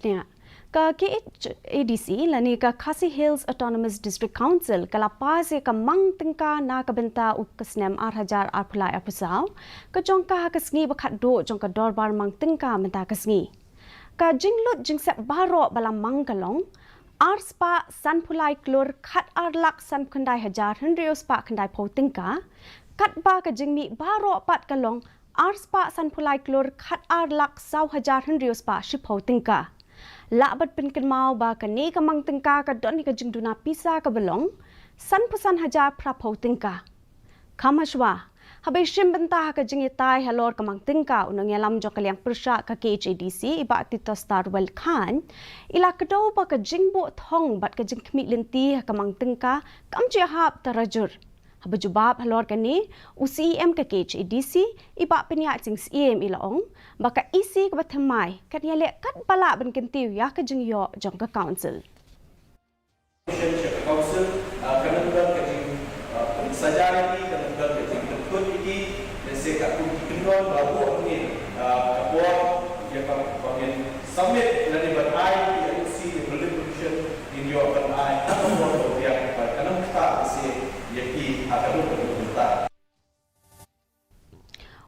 Patnia. Ka KHADC lani ka KHASI Hills Autonomous District Council kalapa se ka Mang Tyngka na kabenta ukasnem 8,000 arpulai apusau ka Jong ka Sngi Bakhatduh Jong ka Dorbar Mang Tyngka menta Sngi. Ka jinglut jingsep baro balang Mang kalong arspa sanpulai klur khat arlak san kandai hajar hendrius pa kandai po Tyngka kat ba ka jingmi baro pat kalong arspa sanpulai klur khat arlak sau hajar hendrius pa shipo Tyngka. Labat pinkin mau ba kani ka Mang Tyngka ka doni ka jingduna pisa ka belong san pusan hajar prapo Tyngka. Kamashwa habai shimbenta ka jingitai halor ka Mang Tyngka unang yalam jo kaliang persya ka KHADC iba tito star well khan ila kado ba ka jingbo thong bat ka jingkmi linti ka Mang Tyngka kamchi hab tarajur. Habai jubab halor kani UCM ka KHADC iba pinya jing CM ilaong baka isi ka bathamai kat yale kat bala ban kentiu ya ka jingyo jong ka council. Council kanundan ka jing sajari kanundan ka jing tekut iki dese ka ku kinron babu ni kapwa ya ka pagin summit lani batai UC development in your